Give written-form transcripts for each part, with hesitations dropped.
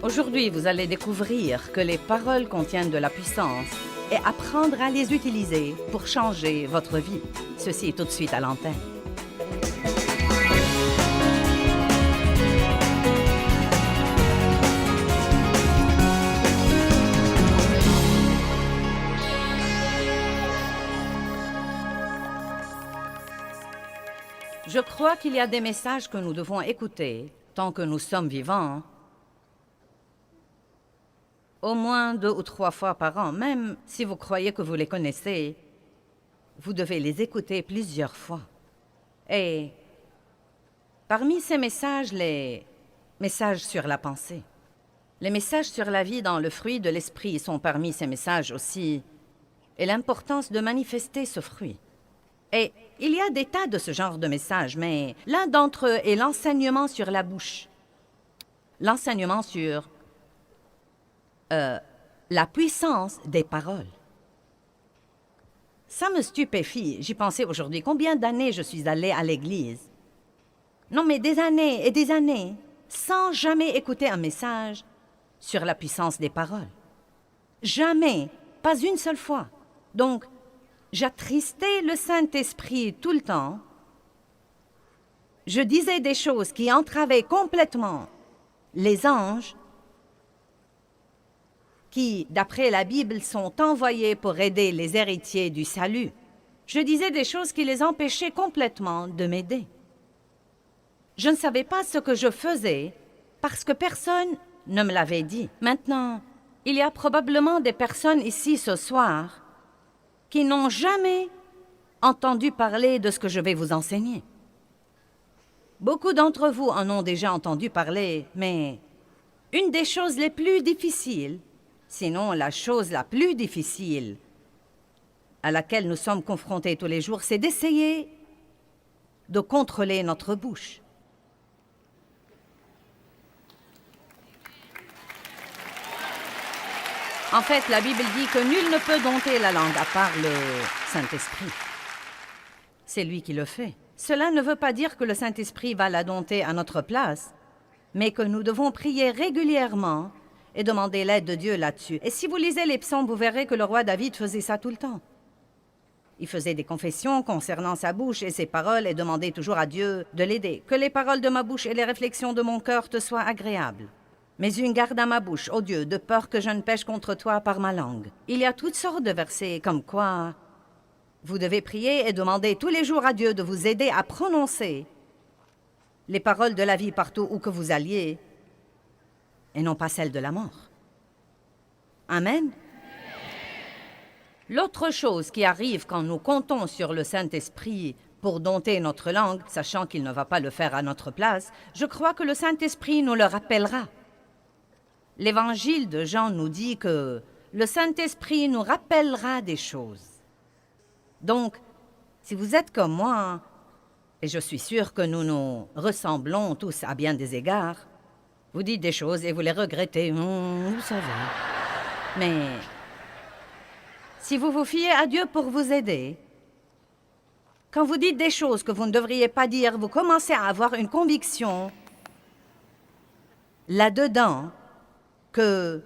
Aujourd'hui, vous allez découvrir que les paroles contiennent de la puissance et apprendre à les utiliser pour changer votre vie. Ceci est tout de suite à l'antenne. Je crois qu'il y a des messages que nous devons écouter tant que nous sommes vivants, au moins 2 ou 3 fois par an. Même si vous croyez que vous les connaissez, vous devez les écouter plusieurs fois. Et parmi ces messages, les messages sur la pensée, les messages sur la vie dans le fruit de l'esprit sont parmi ces messages aussi, et l'importance de manifester ce fruit. Et il y a des tas de ce genre de messages, mais l'un d'entre eux est l'enseignement sur la bouche. L'enseignement sur la puissance des paroles. Ça me stupéfie. J'y pensais aujourd'hui. Combien d'années je suis allée à l'église? Non, mais des années et des années, sans jamais écouter un message sur la puissance des paroles. Jamais, pas une seule fois. Donc, j'attristais le Saint-Esprit tout le temps. Je disais des choses qui entravaient complètement les anges qui, d'après la Bible, sont envoyés pour aider les héritiers du salut. Je disais des choses qui les empêchaient complètement de m'aider. Je ne savais pas ce que je faisais parce que personne ne me l'avait dit. Maintenant, il y a probablement des personnes ici ce soir qui n'ont jamais entendu parler de ce que je vais vous enseigner. Beaucoup d'entre vous en ont déjà entendu parler, mais une des choses les plus difficiles, sinon la chose la plus difficile à laquelle nous sommes confrontés tous les jours, c'est d'essayer de contrôler notre bouche. En fait, la Bible dit que nul ne peut dompter la langue à part le Saint-Esprit. C'est lui qui le fait. Cela ne veut pas dire que le Saint-Esprit va la dompter à notre place, mais que nous devons prier régulièrement et demander l'aide de Dieu là-dessus. Et si vous lisez les psaumes, vous verrez que le roi David faisait ça tout le temps. Il faisait des confessions concernant sa bouche et ses paroles et demandait toujours à Dieu de l'aider. Que les paroles de ma bouche et les réflexions de mon cœur te soient agréables. Mais une garde à ma bouche, ô Dieu, de peur que je ne pêche contre toi par ma langue. Il y a toutes sortes de versets comme quoi vous devez prier et demander tous les jours à Dieu de vous aider à prononcer les paroles de la vie partout où que vous alliez et non pas celles de la mort. Amen. L'autre chose qui arrive quand nous comptons sur le Saint-Esprit pour dompter notre langue, sachant qu'il ne va pas le faire à notre place, je crois que le Saint-Esprit nous le rappellera. L'Évangile de Jean nous dit que le Saint-Esprit nous rappellera des choses. Donc, si vous êtes comme moi, et je suis sûre que nous nous ressemblons tous à bien des égards, vous dites des choses et vous les regrettez, vous savez. Mais si vous vous fiez à Dieu pour vous aider, quand vous dites des choses que vous ne devriez pas dire, vous commencez à avoir une conviction là-dedans que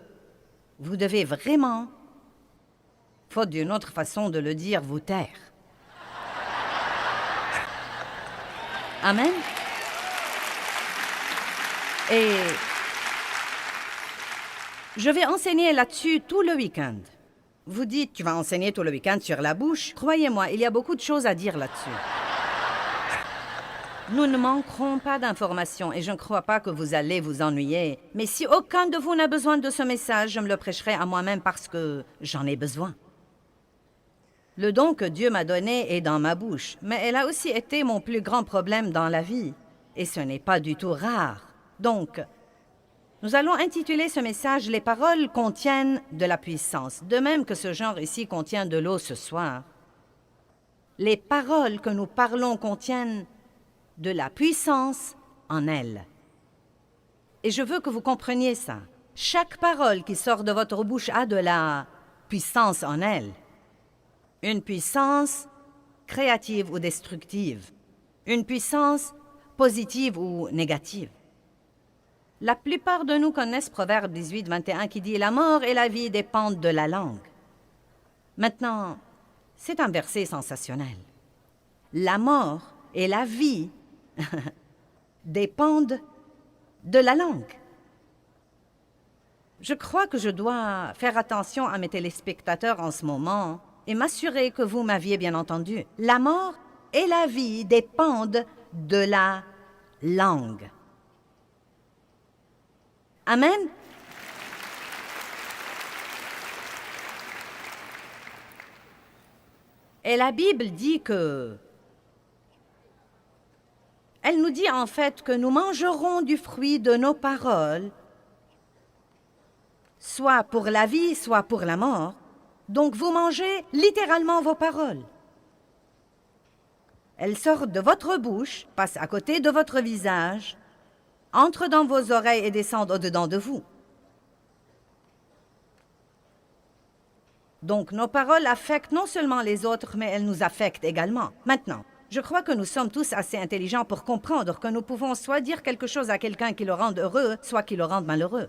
vous devez vraiment, faute d'une autre façon de le dire, vous taire. Amen. Et je vais enseigner là-dessus tout le week-end. Vous dites, tu vas enseigner tout le week-end sur la bouche. Croyez-moi, il y a beaucoup de choses à dire là-dessus. Nous ne manquerons pas d'informations et je ne crois pas que vous allez vous ennuyer. Mais si aucun de vous n'a besoin de ce message, je me le prêcherai à moi-même parce que j'en ai besoin. Le don que Dieu m'a donné est dans ma bouche, mais elle a aussi été mon plus grand problème dans la vie. Et ce n'est pas du tout rare. Donc, nous allons intituler ce message « Les paroles contiennent de la puissance », de même que ce genre ici contient de l'eau ce soir. Les paroles que nous parlons contiennent de la puissance en elles. Et je veux que vous compreniez ça. Chaque parole qui sort de votre bouche a de la puissance en elle. Une puissance créative ou destructive. Une puissance positive ou négative. La plupart de nous connaissent Proverbe 18, 21 qui dit « La mort et la vie dépendent de la langue ». Maintenant, c'est un verset sensationnel. La mort et la vie dépendent de la langue. Je crois que je dois faire attention à mes téléspectateurs en ce moment et m'assurer que vous m'aviez bien entendu. La mort et la vie dépendent de la langue. Amen. Et la Bible dit que... Elle nous dit en fait que nous mangerons du fruit de nos paroles, soit pour la vie, soit pour la mort. Donc vous mangez littéralement vos paroles. Elles sortent de votre bouche, passent à côté de votre visage, entrent dans vos oreilles et descendent au-dedans de vous. Donc nos paroles affectent non seulement les autres, mais elles nous affectent également. Maintenant, je crois que nous sommes tous assez intelligents pour comprendre que nous pouvons soit dire quelque chose à quelqu'un qui le rende heureux, soit qui le rende malheureux.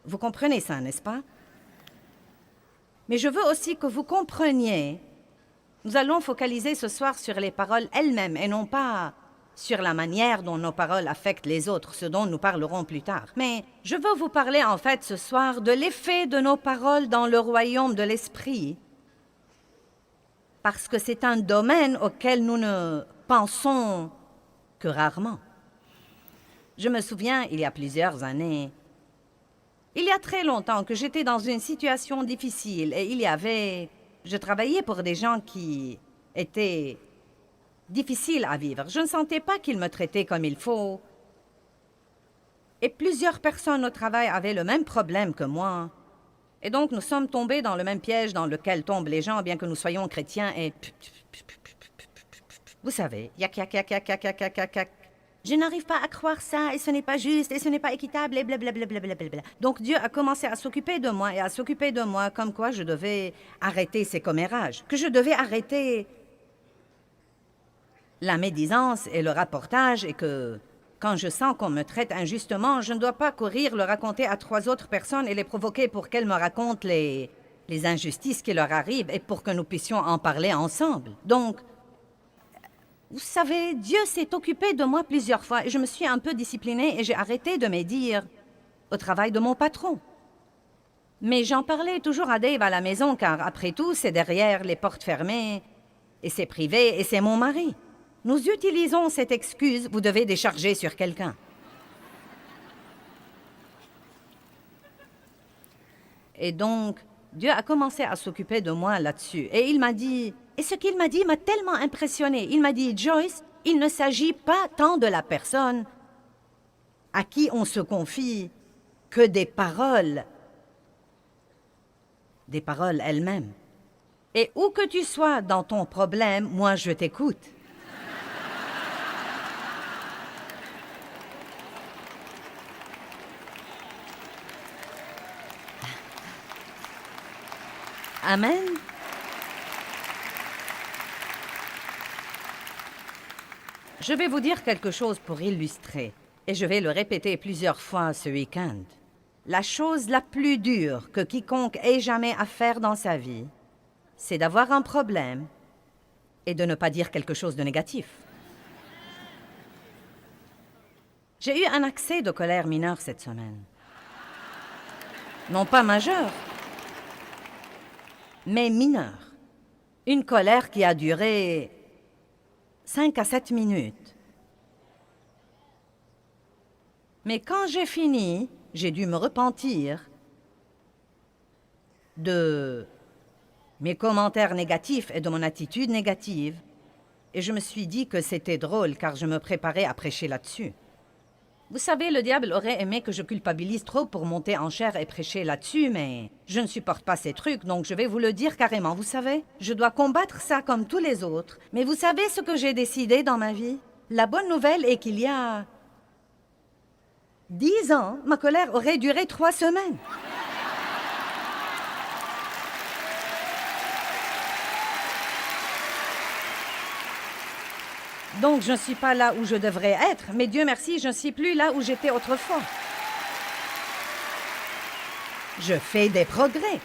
Vous comprenez ça, n'est-ce pas? Mais je veux aussi que vous compreniez, nous allons focaliser ce soir sur les paroles elles-mêmes et non pas sur la manière dont nos paroles affectent les autres, ce dont nous parlerons plus tard. Mais je veux vous parler en fait ce soir de l'effet de nos paroles dans le royaume de l'esprit, parce que c'est un domaine auquel nous ne pensons que rarement. Je me souviens, il y a plusieurs années, il y a très longtemps que j'étais dans une situation difficile et je travaillais pour des gens qui étaient difficiles à vivre. Je ne sentais pas qu'ils me traitaient comme il faut. Et plusieurs personnes au travail avaient le même problème que moi. Et donc nous sommes tombés dans le même piège dans lequel tombent les gens, bien que nous soyons chrétiens et... Vous savez, yak, yak, yak, yak, yak, yak, yak, yak, yak. Je n'arrive pas à croire ça, et ce n'est pas juste, et ce n'est pas équitable, et blablabla. Donc Dieu a commencé à s'occuper de moi, et à s'occuper de moi, comme quoi je devais arrêter ces commérages, que je devais arrêter la médisance et le rapportage, et que quand je sens qu'on me traite injustement, je ne dois pas courir le raconter à 3 autres personnes et les provoquer pour qu'elles me racontent les injustices qui leur arrivent, et pour que nous puissions en parler ensemble. Donc, vous savez, Dieu s'est occupé de moi plusieurs fois et je me suis un peu disciplinée et j'ai arrêté de médire au travail de mon patron. Mais j'en parlais toujours à Dave à la maison car, après tout, c'est derrière les portes fermées et c'est privé et c'est mon mari. Nous utilisons cette excuse, vous devez décharger sur quelqu'un. Et donc, Dieu a commencé à s'occuper de moi là-dessus et il m'a dit... Et ce qu'il m'a dit m'a tellement impressionné. Il m'a dit, Joyce, il ne s'agit pas tant de la personne à qui on se confie que des paroles elles-mêmes. Et où que tu sois dans ton problème, moi je t'écoute. Amen. Je vais vous dire quelque chose pour illustrer, et je vais le répéter plusieurs fois ce week-end. La chose la plus dure que quiconque ait jamais à faire dans sa vie, c'est d'avoir un problème et de ne pas dire quelque chose de négatif. J'ai eu un accès de colère mineure cette semaine. Non pas majeur, mais mineur. Une colère qui a duré 5 à 7 minutes. Mais quand j'ai fini, j'ai dû me repentir de mes commentaires négatifs et de mon attitude négative. Et je me suis dit que c'était drôle car je me préparais à prêcher là-dessus. Vous savez, le diable aurait aimé que je culpabilise trop pour monter en chair et prêcher là-dessus, mais je ne supporte pas ces trucs, donc je vais vous le dire carrément, vous savez. Je dois combattre ça comme tous les autres. Mais vous savez ce que j'ai décidé dans ma vie? La bonne nouvelle est qu'il y a 10 ans, ma colère aurait duré 3 semaines. Donc, je ne suis pas là où je devrais être, mais Dieu merci, je ne suis plus là où j'étais autrefois. Je fais des progrès.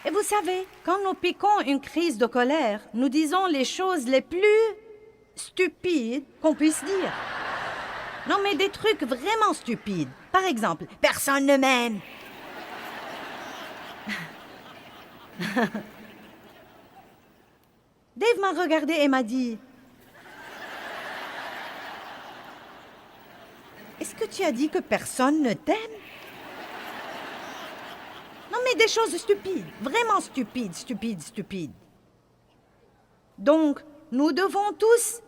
Et vous savez, quand nous piquons une crise de colère, nous disons les choses les plus stupides qu'on puisse dire. Non, mais des trucs vraiment stupides. Par exemple, « Personne ne m'aime ». Dave m'a regardé et m'a dit « Est-ce que tu as dit que personne ne t'aime ?» Non, mais des choses stupides, vraiment stupides, stupides, stupides. Donc, nous devons tous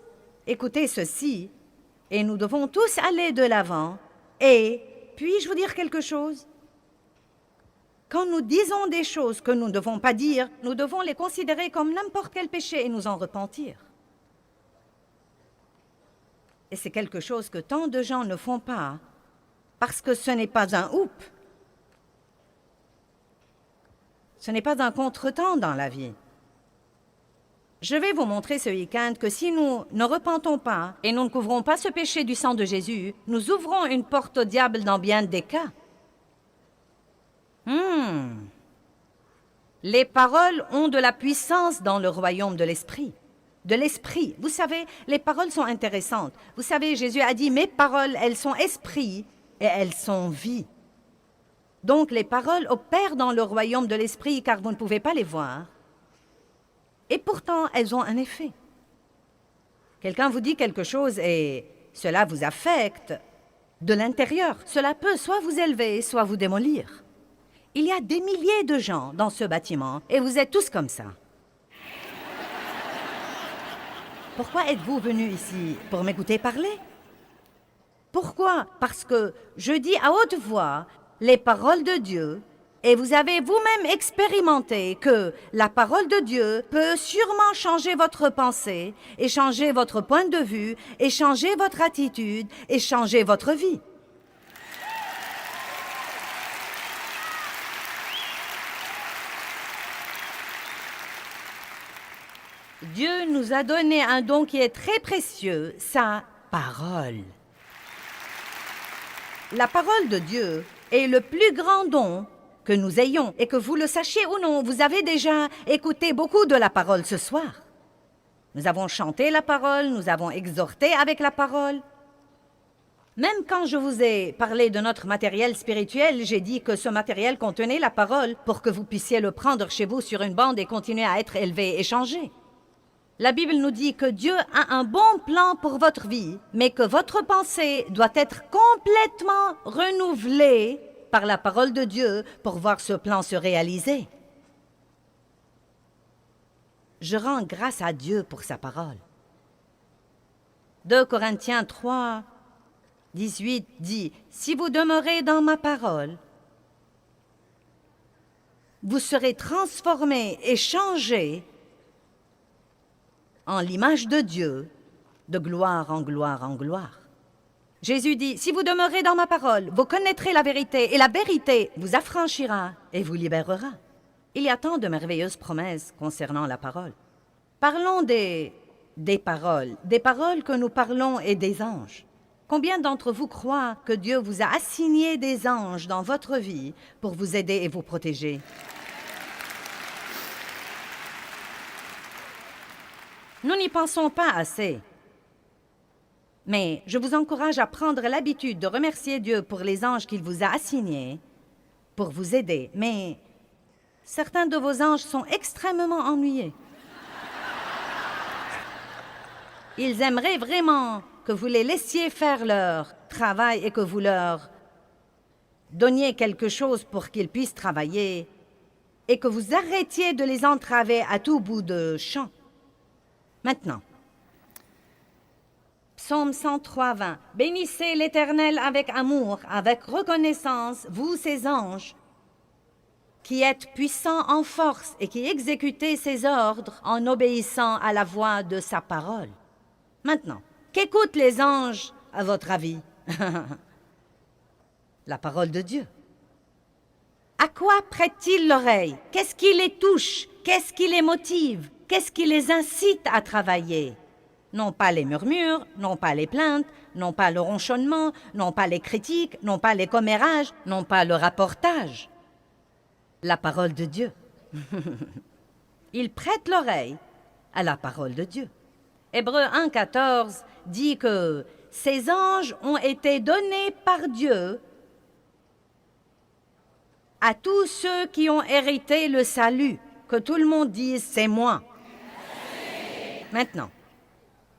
écouter ceci et nous devons tous aller de l'avant. Et puis-je vous dire quelque chose? Quand nous disons des choses que nous ne devons pas dire, nous devons les considérer comme n'importe quel péché et nous en repentir. Et c'est quelque chose que tant de gens ne font pas, parce que ce n'est pas un oup. Ce n'est pas un contretemps dans la vie. Je vais vous montrer ce week-end que si nous ne repentons pas et nous ne couvrons pas ce péché du sang de Jésus, nous ouvrons une porte au diable dans bien des cas. Les paroles ont de la puissance dans le royaume de l'esprit. De l'esprit. Vous savez, les paroles sont intéressantes. Vous savez, Jésus a dit, mes paroles, elles sont esprit et elles sont vie. Donc, les paroles opèrent dans le royaume de l'esprit car vous ne pouvez pas les voir. Et pourtant, elles ont un effet. Quelqu'un vous dit quelque chose et cela vous affecte de l'intérieur. Cela peut soit vous élever, soit vous démolir. Il y a des milliers de gens dans ce bâtiment et vous êtes tous comme ça. Pourquoi êtes-vous venus ici? Pour m'écouter parler? Pourquoi? Parce que je dis à haute voix les paroles de Dieu et vous avez vous-même expérimenté que la parole de Dieu peut sûrement changer votre pensée et changer votre point de vue et changer votre attitude et changer votre vie. Dieu nous a donné un don qui est très précieux, sa parole. La parole de Dieu est le plus grand don que nous ayons. Et que vous le sachiez ou non, vous avez déjà écouté beaucoup de la parole ce soir. Nous avons chanté la parole, nous avons exhorté avec la parole. Même quand je vous ai parlé de notre matériel spirituel, j'ai dit que ce matériel contenait la parole pour que vous puissiez le prendre chez vous sur une bande et continuer à être élevé et changé. La Bible nous dit que Dieu a un bon plan pour votre vie, mais que votre pensée doit être complètement renouvelée par la parole de Dieu pour voir ce plan se réaliser. Je rends grâce à Dieu pour sa parole. 2 Corinthiens 3, 18 dit « Si vous demeurez dans ma parole, vous serez transformés et changés en l'image de Dieu, de gloire en gloire en gloire. » Jésus dit, « Si vous demeurez dans ma parole, vous connaîtrez la vérité, et la vérité vous affranchira et vous libérera. » Il y a tant de merveilleuses promesses concernant la parole. Parlons des paroles que nous parlons et des anges. Combien d'entre vous croient que Dieu vous a assigné des anges dans votre vie pour vous aider et vous protéger? Nous n'y pensons pas assez. Mais je vous encourage à prendre l'habitude de remercier Dieu pour les anges qu'il vous a assignés pour vous aider. Mais certains de vos anges sont extrêmement ennuyés. Ils aimeraient vraiment que vous les laissiez faire leur travail et que vous leur donniez quelque chose pour qu'ils puissent travailler et que vous arrêtiez de les entraver à tout bout de champ. Maintenant, Psaume 103, 20. « Bénissez l'Éternel avec amour, avec reconnaissance, vous ses anges, qui êtes puissants en force et qui exécutez ses ordres en obéissant à la voix de sa parole. » Maintenant, qu'écoutent les anges, à votre avis? La parole de Dieu. À quoi prêtent-ils l'oreille? Qu'est-ce qui les touche? Qu'est-ce qui les motive? Qu'est-ce qui les incite à travailler? Non pas les murmures, non pas les plaintes, non pas le ronchonnement, non pas les critiques, non pas les commérages, non pas le rapportage. la parole de Dieu. Ils prêtent l'oreille à la parole de Dieu. Hébreux 1,14 dit que ces anges ont été donnés par Dieu à tous ceux qui ont hérité le salut. Que tout le monde dise « c'est moi ». Maintenant,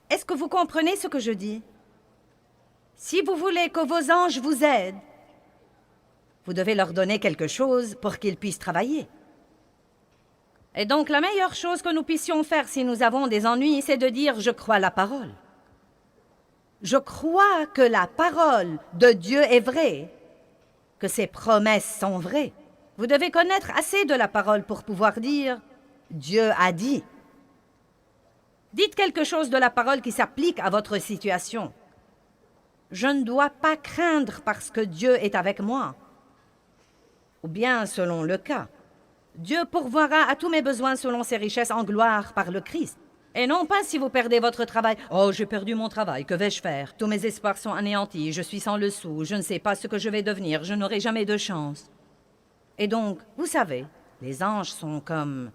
est-ce que vous comprenez ce que je dis? Si vous voulez que vos anges vous aident, vous devez leur donner quelque chose pour qu'ils puissent travailler. Et donc, la meilleure chose que nous puissions faire si nous avons des ennuis, c'est de dire « je crois la parole ». Je crois que la parole de Dieu est vraie, que ses promesses sont vraies. Vous devez connaître assez de la parole pour pouvoir dire « Dieu a dit ». Dites quelque chose de la parole qui s'applique à votre situation. Je ne dois pas craindre parce que Dieu est avec moi. Ou bien, selon le cas, Dieu pourvoira à tous mes besoins selon ses richesses en gloire par le Christ. Et non pas si vous perdez votre travail. « Oh, j'ai perdu mon travail, que vais-je faire? Tous mes espoirs sont anéantis, je suis sans le sou, je ne sais pas ce que je vais devenir, je n'aurai jamais de chance. » Et donc, vous savez, les anges sont comme...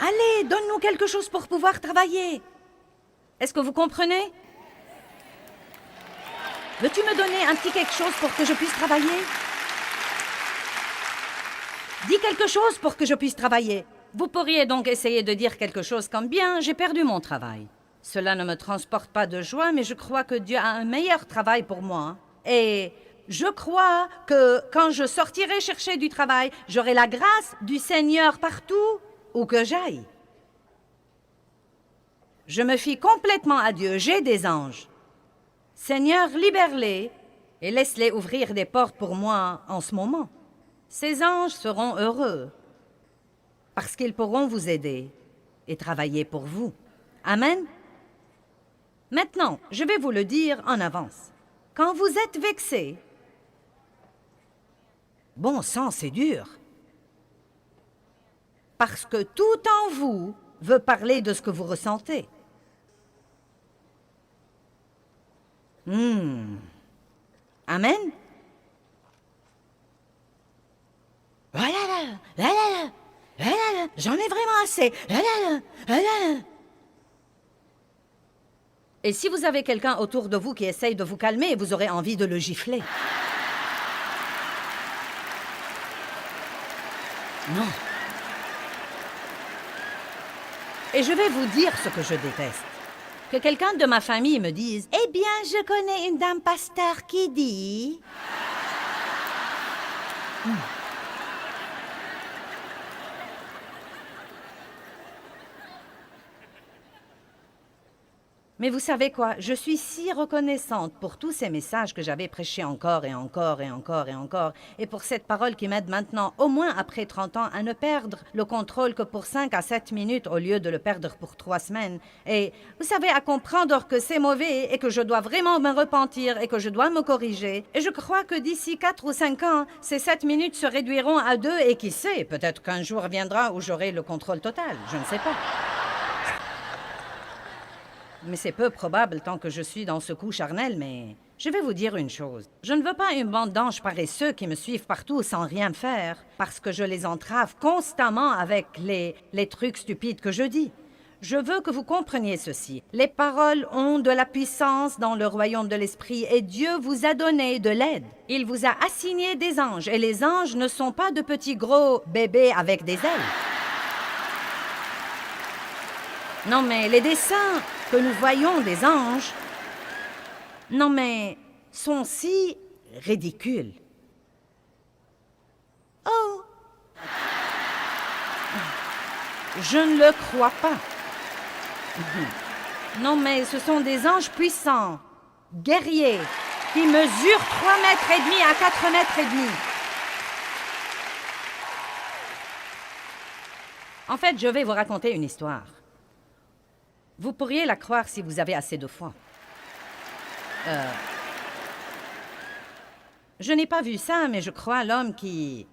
Allez, donne-nous quelque chose pour pouvoir travailler. Est-ce que vous comprenez? Veux-tu me donner un petit quelque chose pour que je puisse travailler? Dis quelque chose pour que je puisse travailler. Vous pourriez donc essayer de dire quelque chose comme « Bien, j'ai perdu mon travail. Cela ne me transporte pas de joie, mais je crois que Dieu a un meilleur travail pour moi. Et je crois que quand je sortirai chercher du travail, j'aurai la grâce du Seigneur partout où que j'aille. Je me fie complètement à Dieu, j'ai des anges. Seigneur, libère-les et laisse-les ouvrir des portes pour moi en ce moment. Ces anges seront heureux parce qu'ils pourront vous aider et travailler pour vous. Amen. Maintenant, je vais vous le dire en avance. Quand vous êtes vexé, bon sang, c'est dur. Parce que tout en vous veut parler de ce que vous ressentez. Amen. J'en ai vraiment assez. Et si vous avez quelqu'un autour de vous qui essaye de vous calmer, vous aurez envie de le gifler. Non. Et je vais vous dire ce que je déteste. Que quelqu'un de ma famille me dise « Eh bien, je connais une dame pasteur qui dit... » Mais vous savez quoi? Je suis si reconnaissante pour tous ces messages que j'avais prêchés encore et encore et encore et encore, et pour cette parole qui m'aide maintenant, au moins après 30 ans, à ne perdre le contrôle que pour 5 à 7 minutes au lieu de le perdre pour 3 semaines. Et vous savez, à comprendre que c'est mauvais et que je dois vraiment me repentir et que je dois me corriger. Et je crois que d'ici 4 ou 5 ans, ces 7 minutes se réduiront à 2 et qui sait, peut-être qu'un jour viendra où j'aurai le contrôle total. Je ne sais pas. Mais c'est peu probable tant que je suis dans ce coup charnel, mais je vais vous dire une chose. Je ne veux pas une bande d'anges paresseux qui me suivent partout sans rien faire, parce que je les entrave constamment avec les trucs stupides que je dis. Je veux que vous compreniez ceci. Les paroles ont de la puissance dans le royaume de l'esprit et Dieu vous a donné de l'aide. Il vous a assigné des anges et les anges ne sont pas de petits gros bébés avec des ailes. Non, mais les dessins que nous voyons des anges, non, mais sont si ridicules. Oh! Je ne le crois pas. Non, mais ce sont des anges puissants, guerriers, qui mesurent 3 mètres et demi à 4 mètres et demi. En fait, je vais vous raconter une histoire. Vous pourriez la croire si vous avez assez de foi. Je n'ai pas vu ça, mais je crois l'homme qui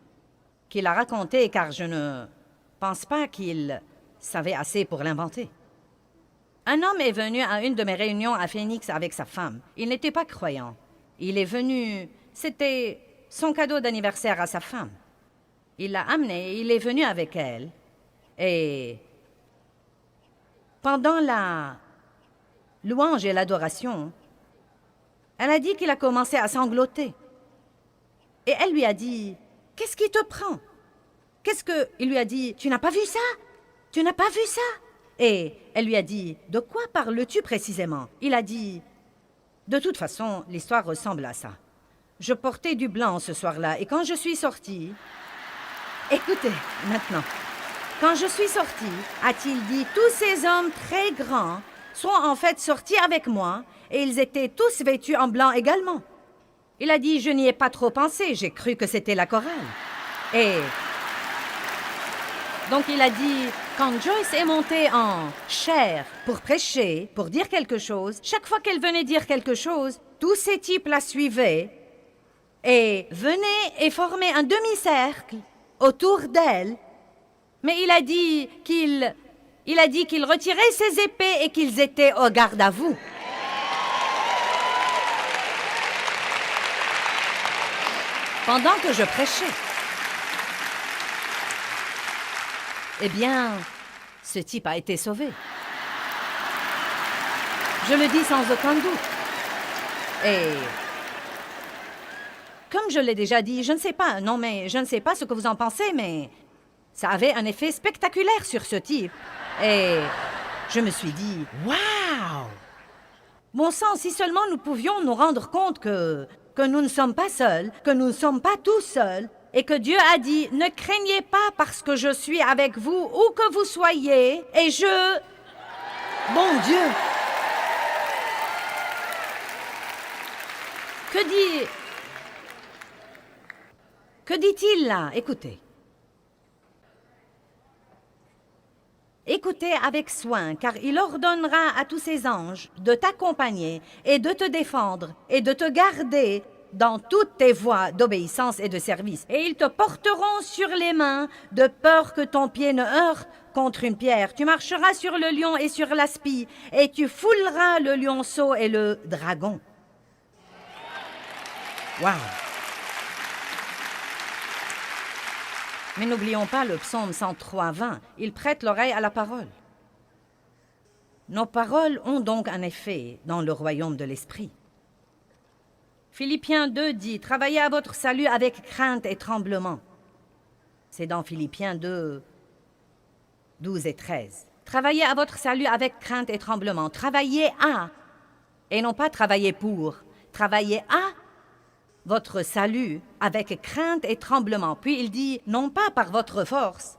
l'a raconté, car je ne pense pas qu'il savait assez pour l'inventer. Un homme est venu à une de mes réunions à Phoenix avec sa femme. Il n'était pas croyant. Il est venu, c'était son cadeau d'anniversaire à sa femme. Il l'a amené, il est venu avec elle. Et pendant la louange et l'adoration, elle a dit qu'il a commencé à sangloter. Et elle lui a dit, « Qu'est-ce qui te prend? » Il lui a dit, « Tu n'as pas vu ça? Tu n'as pas vu ça? » Et elle lui a dit, « De quoi parles-tu précisément? » Il a dit, « De toute façon, l'histoire ressemble à ça. Je portais du blanc ce soir-là, et quand je suis sortie... » Écoutez, maintenant. Quand je suis sortie, a-t-il dit, tous ces hommes très grands sont en fait sortis avec moi, et ils étaient tous vêtus en blanc également. Il a dit, je n'y ai pas trop pensé, j'ai cru que c'était la chorale. Et donc il a dit, quand Joyce est montée en chair pour prêcher, pour dire quelque chose, chaque fois qu'elle venait dire quelque chose, tous ces types la suivaient et venaient et formaient un demi-cercle autour d'elle. Mais il a dit qu'il retirait ses épées et qu'ils étaient au garde à vous. Pendant que je prêchais. Eh bien, ce type a été sauvé. Je le dis sans aucun doute. Et comme je l'ai déjà dit, je ne sais pas ce que vous en pensez, mais ça avait un effet spectaculaire sur ce type. Et je me suis dit, waouh! Bon sang, si seulement nous pouvions nous rendre compte que nous ne sommes pas seuls, que nous ne sommes pas tous seuls, et que Dieu a dit, ne craignez pas parce que je suis avec vous, où que vous soyez, et je... Bon Dieu! Que dit-il là? Écoutez. Écoutez avec soin, car il ordonnera à tous ses anges de t'accompagner et de te défendre et de te garder dans toutes tes voies d'obéissance et de service. Et ils te porteront sur les mains, de peur que ton pied ne heurte contre une pierre. Tu marcheras sur le lion et sur l'aspi, et tu fouleras le lionceau et le dragon. Wow! Mais n'oublions pas le psaume 103:20. Il prête l'oreille à la parole. Nos paroles ont donc un effet dans le royaume de l'esprit. Philippiens 2 dit, « Travaillez à votre salut avec crainte et tremblement. » C'est dans Philippiens 2, 12 et 13. Travaillez à votre salut avec crainte et tremblement. Travaillez à, et non pas travailler pour. Travaillez à votre salut avec crainte et tremblement. Puis il dit, non pas par votre force,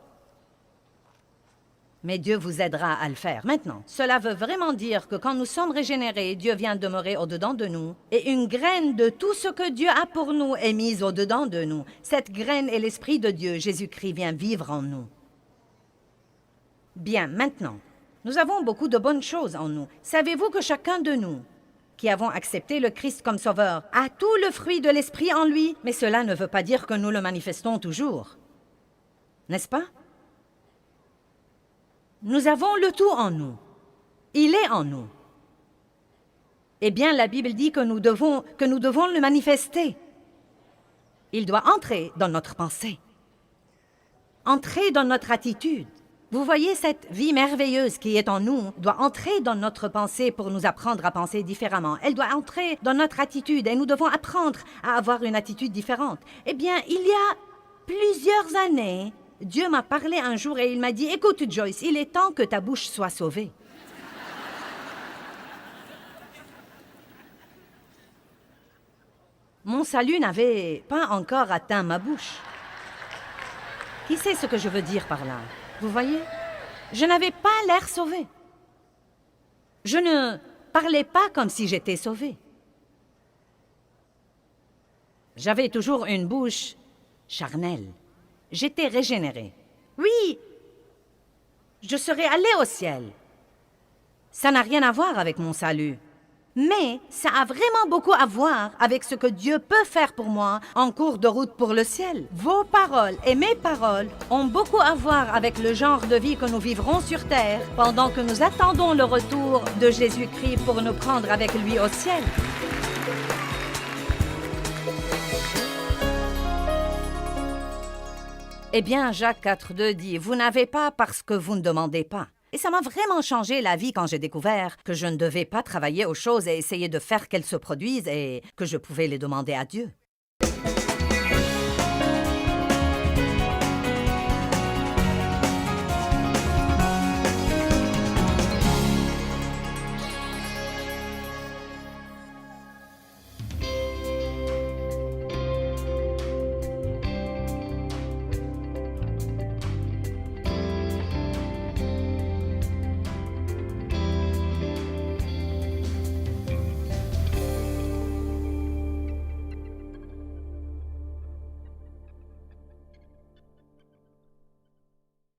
mais Dieu vous aidera à le faire. Maintenant, cela veut vraiment dire que quand nous sommes régénérés, Dieu vient demeurer au-dedans de nous, et une graine de tout ce que Dieu a pour nous est mise au-dedans de nous. Cette graine est l'Esprit de Dieu. Jésus-Christ vient vivre en nous. Bien, maintenant, nous avons beaucoup de bonnes choses en nous. Savez-vous que chacun de nous, qui avons accepté le Christ comme sauveur, a tout le fruit de l'Esprit en lui, mais cela ne veut pas dire que nous le manifestons toujours. N'est-ce pas? Nous avons le tout en nous. Il est en nous. Eh bien, la Bible dit que nous devons le manifester. Il doit entrer dans notre pensée, entrer dans notre attitude. Vous voyez, cette vie merveilleuse qui est en nous doit entrer dans notre pensée pour nous apprendre à penser différemment. Elle doit entrer dans notre attitude et nous devons apprendre à avoir une attitude différente. Eh bien, il y a plusieurs années, Dieu m'a parlé un jour et il m'a dit, « Écoute, Joyce, il est temps que ta bouche soit sauvée. » Mon salut n'avait pas encore atteint ma bouche. Qui sait ce que je veux dire par là? Vous voyez? Je n'avais pas l'air sauvé. Je ne parlais pas comme si j'étais sauvé. J'avais toujours une bouche charnelle. J'étais régénéré. Oui, je serais allé au ciel. Ça n'a rien à voir avec mon salut. Mais ça a vraiment beaucoup à voir avec ce que Dieu peut faire pour moi en cours de route pour le ciel. Vos paroles et mes paroles ont beaucoup à voir avec le genre de vie que nous vivrons sur terre pendant que nous attendons le retour de Jésus-Christ pour nous prendre avec lui au ciel. Eh bien, Jacques 4,2 dit « Vous n'avez pas parce que vous ne demandez pas ». Et ça m'a vraiment changé la vie quand j'ai découvert que je ne devais pas travailler aux choses et essayer de faire qu'elles se produisent et que je pouvais les demander à Dieu.